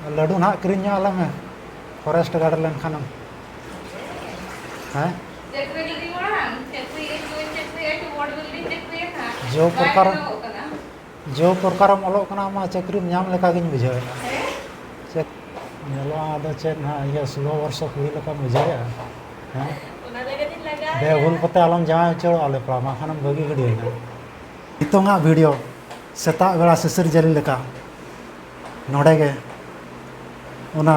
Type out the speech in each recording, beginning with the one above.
लड्डू ना किरिंग आला में फॉरेस्ट गार्डन लेनखानम हैं जो प्रकार मा चक्री नाम लेका गिन बुझावेला चेक नेलो आदो चेक ना ये 16 वर्ष हुई लेका बुझाया हैं बेहुल पते आलम जाय चलो आले प्रामा खानम बगी गडी ना इतोंगा वीडियो सेता बेला सिसर जली लेका नोडे गे उना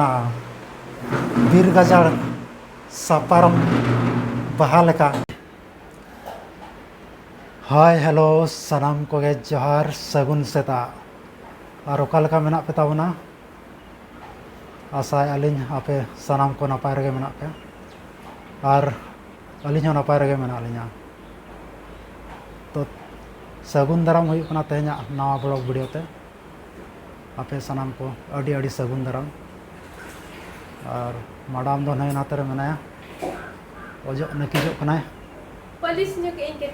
बीर गजाड़ सापारम बहा लेका हाय हेलो सनाम को गे जोहार सगुन सेता और ओका लेका मेना पे ताबना आशा अलिन आपे सनाम को नपाय रगे मेना पे और अलिन हो नपाय रगे मेना लिया तो सगुन दाराम हुई कना तेहना नवा ब्लॉग वीडियो ते आपे सनाम को अड़ी अड़ी सगुन दाराम और मैडम दो नहीं नाते रे मनाया ओजो नकीजो कना पुलिस जो के इनके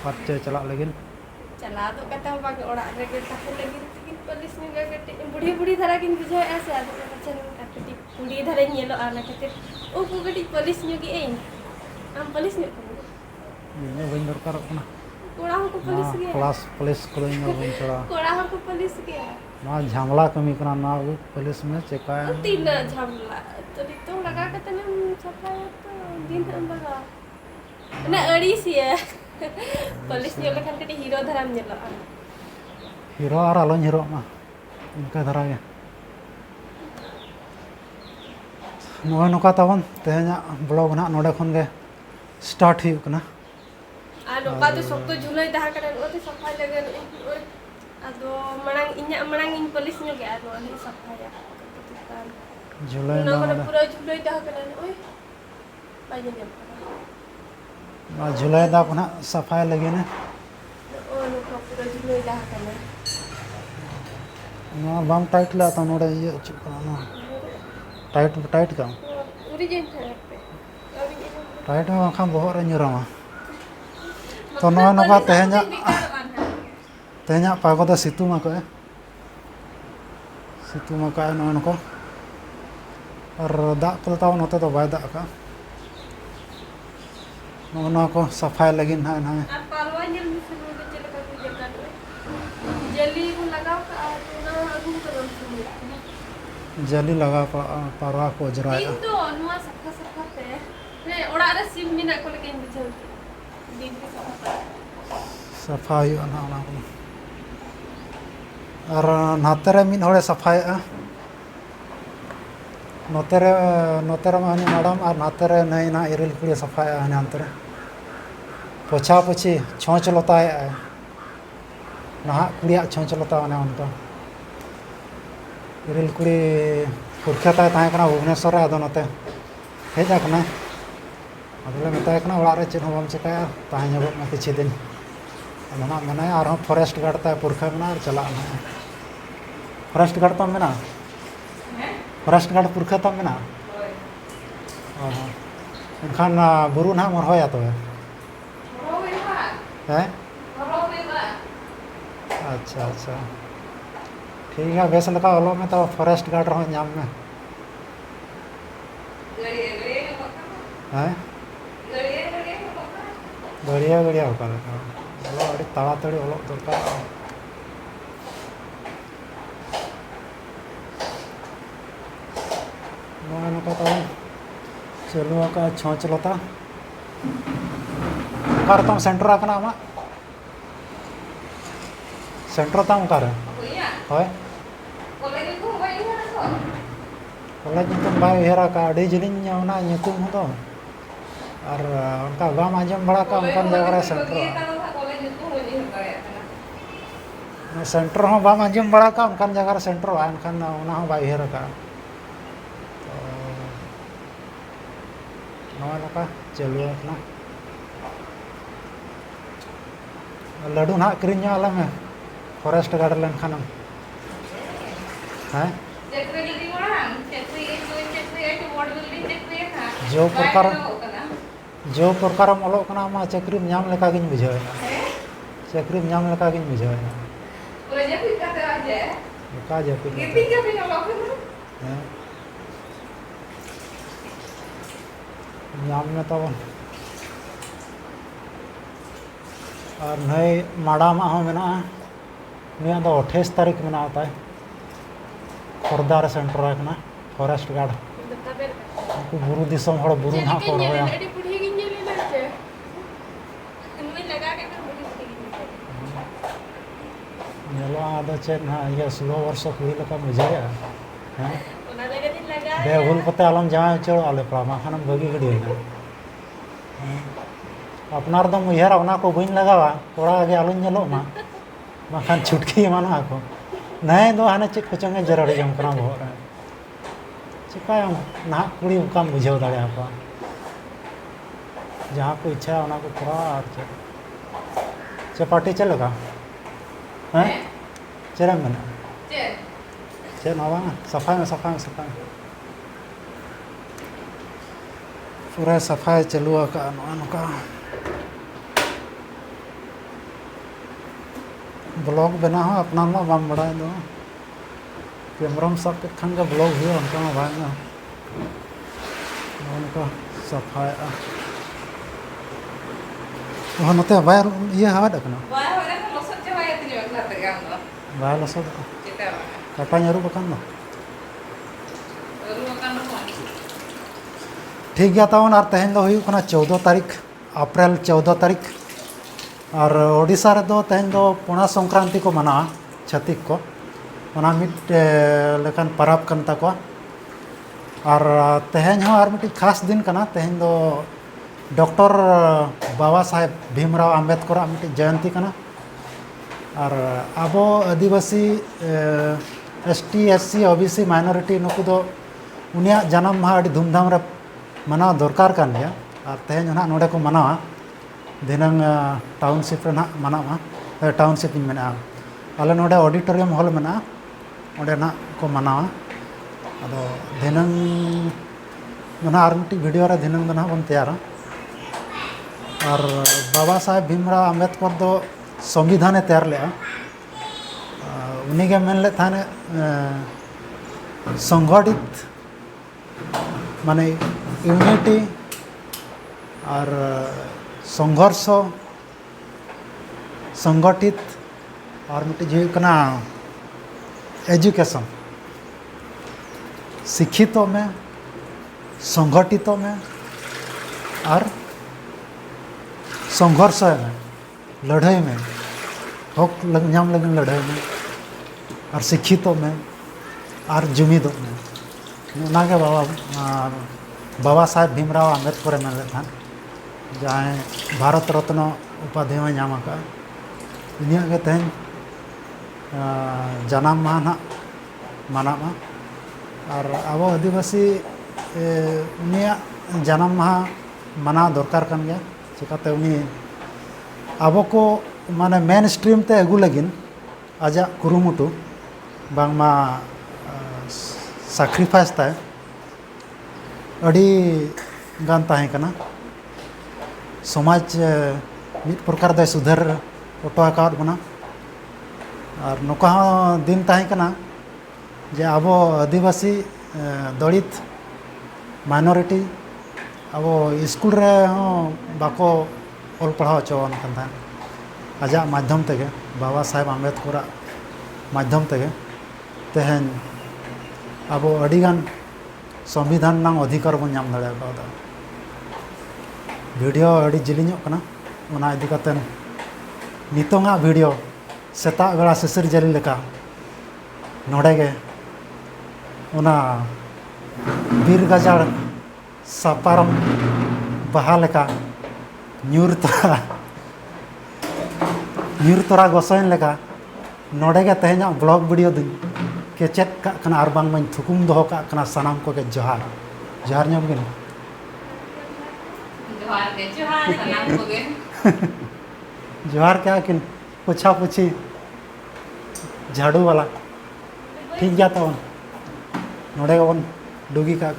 पाचे चला लेकिन चला तो कता बाग ओड़ा रे के ताके लेकिन पुलिस ने के बुढ़ी बुढ़ी धरा किन बुझे ऐसे आदि बच्चन कटी बुढ़ी धरे नेलो आना खातिर ओ पुगटी पुलिस ने के हम पुलिस ने ये बइन दरकार कना कोड़ा को पुलिस के क्लास पुलिस को इन बइन चला कोड़ा को पुलिस के ना झमला कमी कना ना पुलिस में चेकाया तीन झमला तो लगा के तने सफाई तो दिन हम बगा ना अड़ी सी है पुलिस ने लेखन के हीरो धराम नेलो हीरो और आलो हीरो मा इनका धरा गया नोय नोका तवन तेहना ब्लॉग ना नोडे खन गे स्टार्ट हुई कना आ नोका तो सब तो झुलई दहा करे ओते सफाई लगे आदो मणांग इन्या मणांग इन पुलिस ने के आदो नि सफाई झुलई ना माने पूरा झुलई दहा करे ओय पाजे ने ना झुलई दा पना सफाई लगे ने ओ नोका पूरा झुलई दहा करे ना बम टाइट ला तो नोडे ये चुका टाइट टाइट का उरी जेन पे टाइट में खाम बहुत रे nyuram तो नोय नोका तेहना पागो दा सितुमा को नोय नोका और दाग को ताव नोते तो बाय दाग का नोना को सफाई लगी ना ना आ पालवा नेल मिसनो के चले का जगह जल्दी को लगाओ का ना अगु करम सुन जली लगा पारवा को जराया दिन तो नुआ सफा सफा पे ने ओड़ा रे सिम मिना को लेकिन बुझल दिन के सफाई ना और नातरे मिन होड़े सफाई नोतेरे मानी मैडम और नातरे नई ना इरिल कुड़ी सफाई हने अंतरे पोछा पोछी छोंच लोता है नहा कुड़िया छोंच लोता ने उनका इरिल कुड़ी पुरखता ताहे कना भुवनेश्वर आदो नते हेज आकना अदले मेताय कना ओड़ा रे चेन बम चिकाया ताहे नगो मा किछि दिन ना मने और फॉरेस्ट गार्ड ता पुरखा में और चला ना फॉरेस्ट गार्ड तो मेना फॉरेस्ट गार्ड पुरखा तो मेना एनखान बुरु ना मोर होया तो है अच्छा अच्छा ठीक है बेस लगा ओलो में तो फॉरेस्ट गार्ड रहो नाम में हैं गड़िया होका ओलो अड़ी ताड़ाताड़ी ओलो दरकार नोय नोका तो चलो का छोंच लोता कार तम सेंटर आकना आमा सेंटर तम कार होय कॉलेज तुम बाय हेरा का अड़ी जिलिन ना nyutum तो और उनका गाम आजम बड़ा का उनका जगह सेंटर हो बाम आजम बड़ा का उनका जगह सेंटर है उनखान उना हो बाय हेरा का नवा नोका चलो ना लड्डू ना किरिंग आला में फॉरेस्ट गार्डन लेनखानम हैं जो प्रकार ओलोग कना मा चक्री नाम लेका गिन बुझावेला चक्री नाम लेका गिन बुझावेला का जापिद गिफ्टिंग के भी लोग नाम में तो और नई माड़ा हो मेना निया दो 28 तारीख में आता है खोरदार सेंटर है फॉरेस्ट गार्ड उनको बुरु दिसम हड़ बुरु ना को रोया अड़ी बुढ़ी गिन ले लेते इनमें लगा के फिर बुढ़ी बुढ़ी नेलो आदो चेत ना ये 16 वर्ष हुई लका बुझाया हैं उना लगे दिन लगा बेहुल कते आलम जाय चो आले प्रामा खानम बगी गडी ना अपनार दम उयहर ओना को बइन लगावा कोड़ा आगे आलुन नेलो मा माखान छुटकी माना को नहीं दो हाने चेक कोचंगे जरड़ी जम करा बहर चिकाय ना कुड़ी उकाम बुझाव दाड़े आपा जहाँ को इच्छा ओना को करा और चपाटी चलेगा हैं चरम में चेन हवा सफाई में पूरा सफाई चलू का नुका ब्लॉग बना हो अपना मा बाम बड़ा दो कैमरा में सब खान का ब्लॉग हुआ उनका भाई ना उनका सफाई वहाँ नते बाहर ये हवा देखना बाहर लसद कटा नरू बकान ना ठीक गया तावन और तेहन दो हुई कना 14 तारीख अप्रैल 14 तारीख और ओडिशा रे दो तेहन दो पुना संक्रांति को मना छतिक को मना मिट लेकिन परब कन तको और तेहन हो और मिट खास दिन कना तेहन दो डॉक्टर बाबा साहेब भीमराव आम्बेडकर मिट जयंती कना और आबो आदिवासी एसटी एससी ओबीसी माइनॉरिटी नुकु दो उनिया जन्म माह अड़ी धूमधाम रे मनाव दरकार कान गया और तेहन ना नोडे को मनावा दिनंग टाउनशिप रे ना मनावा टाउनशिप इन मेना आले नोडे ऑडिटोरियम हॉल मेना ओडे ना को मनावा अदो दिनंग मना आर मिटी वीडियो रे दिनंग ना बन तैयारा और बाबा साहेब भीमराव आम्बेडकर दो संविधान तैयार ले उन्हीं के मेन ले थाने संगठित माने यूनिटी और संघर्ष संगठित और मिट्टी जो कना एजुकेशन शिक्षित में संगठित में और संघर्ष में लड़ाई में हक नाम लगे लड़ाई में और शिक्षित में और जुमीद में के बाबा साहेब भीमराव आम्बेडकर मेन लेता जहाँ भारत रत्न उपाधि नाम का इन तेहन जनाम माह ना मनावा और अब आदिवासी उनिया जनाम माह मना दरकार कान गया चिकाते उनी अब को माने मेन स्ट्रीम ते अगू लगिन आजा कुरुमुटु बांगमा सैक्रिफाइस ताय अड़ी गान ताहे कना समाज मिट प्रकार दे सुधर ओटो अकाउंट बना और नौका दिन ताहे कना जे अब आदिवासी दलित माइनॉरिटी अब स्कूल रे बाको ऑल पढ़ाव चवन कन आजा माध्यम तेगे बाबा साहेब आम्बेडकर माध्यम तेगे तेहन अब अड़ीगान संविधान नांग अधिकार बन नाम दाड़े का वीडियो अड़ी जिलिño कना ओना इदी कातेन नितोंगा वीडियो सेता बेला सिसर जली लेका नोडे गे ओना बीर गाजार सापारम बहा लेका न्यूर तोरा गोसोइन लेका नोडे गे तेहना ब्लॉग वीडियो दिन के चेक का और बांग मैं थुकुम दो का सानाम को के जोहार जोहार ᱧᱚᱜ ᱜᱮ जोहार सानाम को गे जोहार क्या कि पूछा पूछी झाड़ू वाला ठीक गया तो नोडे बन डुगी का